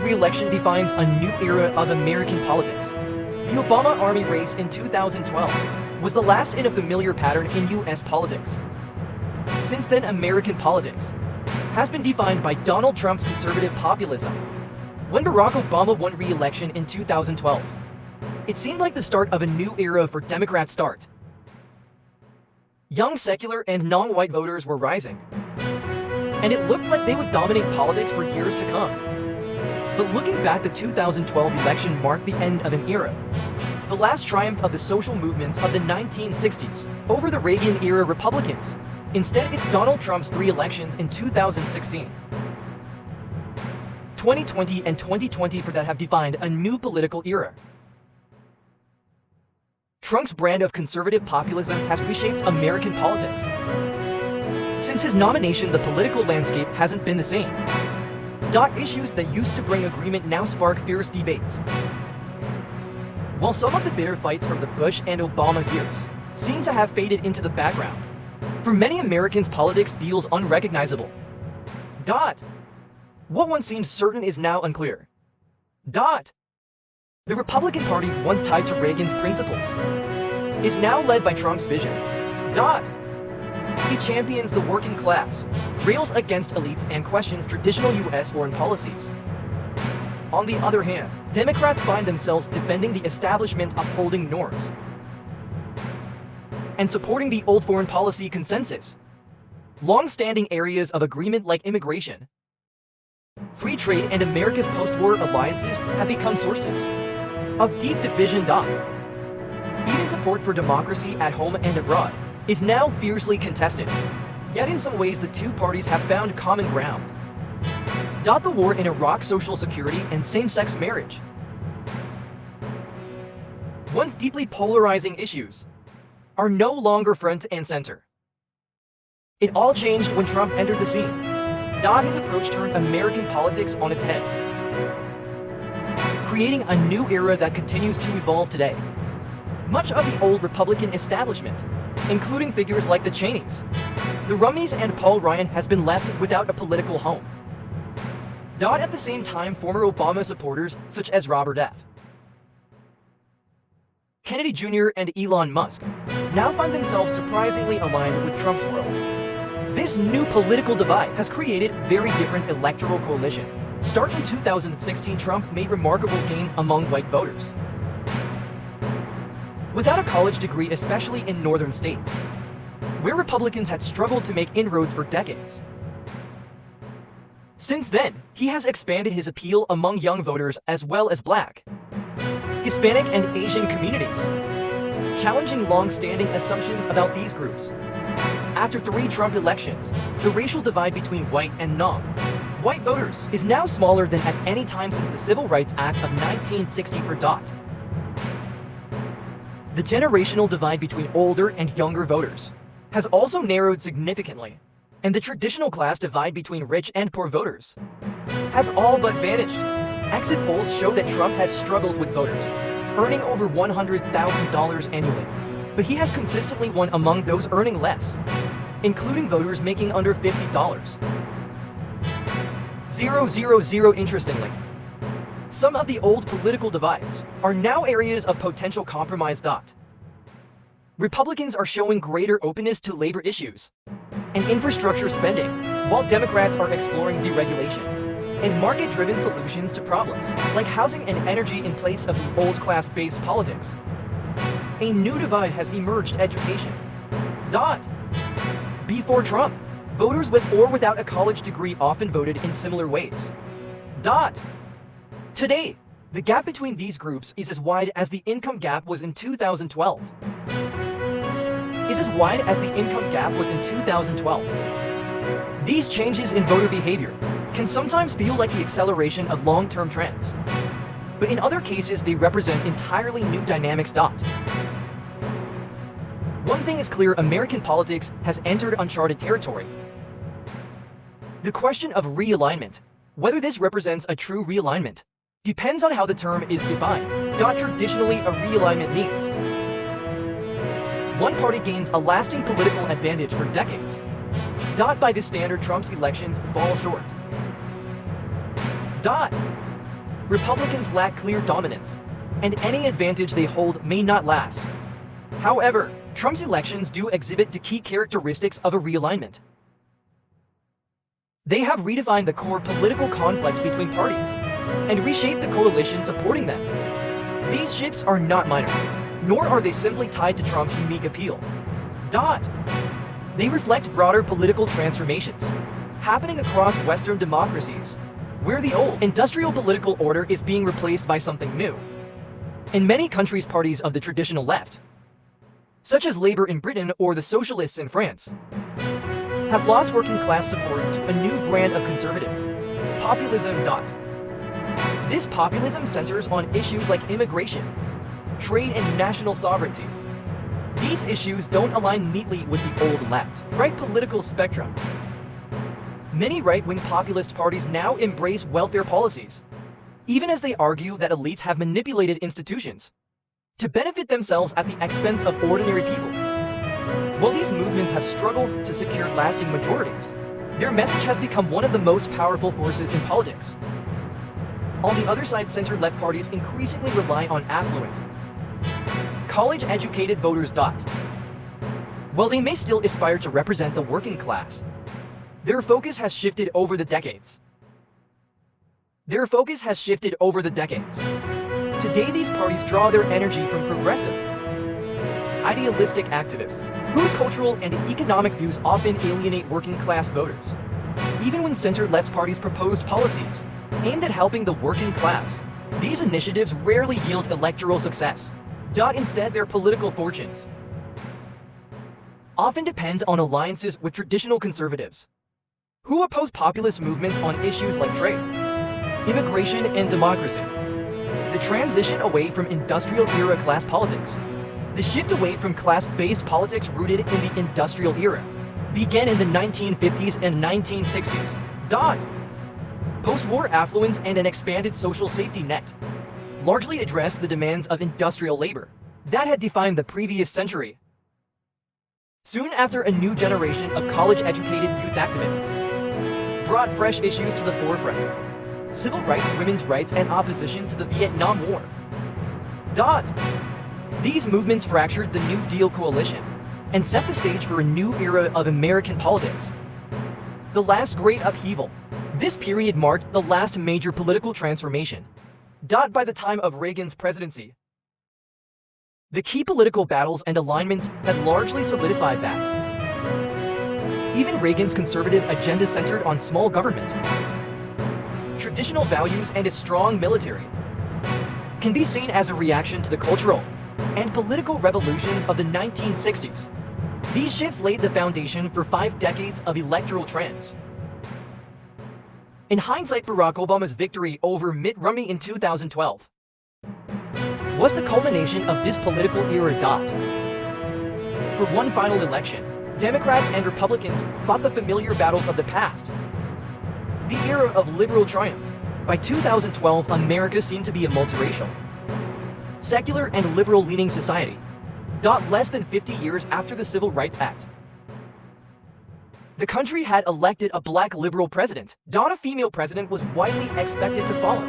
re-election defines a new era of American politics. The Obama Army race in 2012 was the last in a familiar pattern in U.S. politics. Since then, American politics has been defined by Donald Trump's conservative populism. When Barack Obama won re-election in 2012, it seemed like the start of a new era for Democrats. Young secular and non-white voters were rising, and it looked like they would dominate politics for years to come. But looking back, the 2012 election marked the end of an era, the last triumph of the social movements of the 1960s over the Reagan-era Republicans. Instead, it's Donald Trump's three elections in 2016, 2020, and 2020 that have defined a new political era. Trump's brand of conservative populism has reshaped American politics. Since his nomination, the political landscape hasn't been the same. Issues that used to bring agreement now spark fierce debates. While some of the bitter fights from the Bush and Obama years seem to have faded into the background, for many Americans, politics feels unrecognizable. What once seemed certain is now unclear. The Republican Party, once tied to Reagan's principles, is now led by Trump's vision. He champions the working class, rails against elites, and questions traditional U.S. foreign policies. On the other hand, Democrats find themselves defending the establishment, upholding norms, and supporting the old foreign policy consensus. Long-standing areas of agreement like immigration, free trade, and America's post-war alliances have become sources of deep division. Even support for democracy at home and abroad is now fiercely contested. Yet in some ways, the two parties have found common ground. The war in Iraq, social security, and same-sex marriage, once deeply polarizing issues, are no longer front and center. It all changed when Trump entered the scene. His approach turned American politics on its head, creating a new era that continues to evolve today. Much of the old Republican establishment, including figures like the Cheneys, the Romneys, and Paul Ryan, has been left without a political home. At the same time, former Obama supporters such as Robert F. Kennedy Jr. and Elon Musk now find themselves surprisingly aligned with Trump's world. This new political divide has created very different electoral coalition. Starting in 2016, Trump made remarkable gains among white voters without a college degree, especially in northern states, where Republicans had struggled to make inroads for decades. Since then, he has expanded his appeal among young voters as well as Black, Hispanic, and Asian communities, challenging long-standing assumptions about these groups. After 3 Trump elections, the racial divide between white and non-white voters is now smaller than at any time since the Civil Rights Act of 1960. The generational divide between older and younger voters has also narrowed significantly, and the traditional class divide between rich and poor voters has all but vanished. Exit polls show that Trump has struggled with voters earning over $100,000 annually, but he has consistently won among those earning less, including voters making under $50,000. Interestingly, some of the old political divides are now areas of potential compromise. Republicans are showing greater openness to labor issues and infrastructure spending, while Democrats are exploring deregulation and market-driven solutions to problems like housing and energy in place of the old class-based politics. A new divide has emerged: education. Before Trump, voters with or without a college degree often voted in similar ways. Today, the gap between these groups is as wide as the income gap was in 2012. These changes in voter behavior can sometimes feel like the acceleration of long-term trends, but in other cases they represent entirely new dynamics. One thing is clear: American politics has entered uncharted territory. The question of realignment, whether this represents a true realignment, depends on how the term is defined. Traditionally, a realignment means one party gains a lasting political advantage for decades. By this standard, Trump's elections fall short. Republicans lack clear dominance, and any advantage they hold may not last. However, Trump's elections do exhibit the key characteristics of a realignment. They have redefined the core political conflict between parties and reshaped the coalition supporting them. These shifts are not minor, nor are they simply tied to Trump's unique appeal. They reflect broader political transformations happening across Western democracies, where the old industrial political order is being replaced by something new. In many countries, parties of the traditional left, such as Labour in Britain or the Socialists in France, have lost working class support to a new brand of conservative populism. This populism centers on issues like immigration, trade, and national sovereignty. These issues don't align neatly with the old left-right political spectrum. Many right-wing populist parties now embrace welfare policies, even as they argue that elites have manipulated institutions to benefit themselves at the expense of ordinary people. While these movements have struggled to secure lasting majorities, their message has become one of the most powerful forces in politics. On the other side, center-left parties increasingly rely on affluent, college-educated voters. While they may still aspire to represent the working class, their focus has shifted over the decades. Today, these parties draw their energy from progressive, idealistic activists, whose cultural and economic views often alienate working-class voters. Even when center-left parties propose policies aimed at helping the working class, these initiatives rarely yield electoral success. Instead, their political fortunes often depend on alliances with traditional conservatives, who oppose populist movements on issues like trade, immigration, and democracy. The transition away from industrial-era class politics, the shift away from class-based politics rooted in the industrial era, began in the 1950s and 1960s. Post-war affluence and an expanded social safety net largely addressed the demands of industrial labor that had defined the previous century. Soon after, a new generation of college-educated youth activists brought fresh issues to the forefront: civil rights, women's rights, and opposition to the Vietnam War. These movements fractured the New Deal coalition and set the stage for a new era of American politics, the last great upheaval. This period marked the last major political transformation. By the time of Reagan's presidency, the key political battles and alignments had largely solidified that. Even Reagan's conservative agenda centered on small government, traditional values, and a strong military can be seen as a reaction to the cultural and political revolutions of the 1960s. These shifts laid the foundation for 5 decades of electoral trends. In hindsight, Barack Obama's victory over Mitt Romney in 2012 was the culmination of this political era. For one final election, Democrats and Republicans fought the familiar battles of the past, the era of liberal triumph. By 2012, America seemed to be a multiracial, secular, and liberal-leaning society. Less than 50 years after the Civil Rights Act, the country had elected a black liberal president. A female president was widely expected to follow.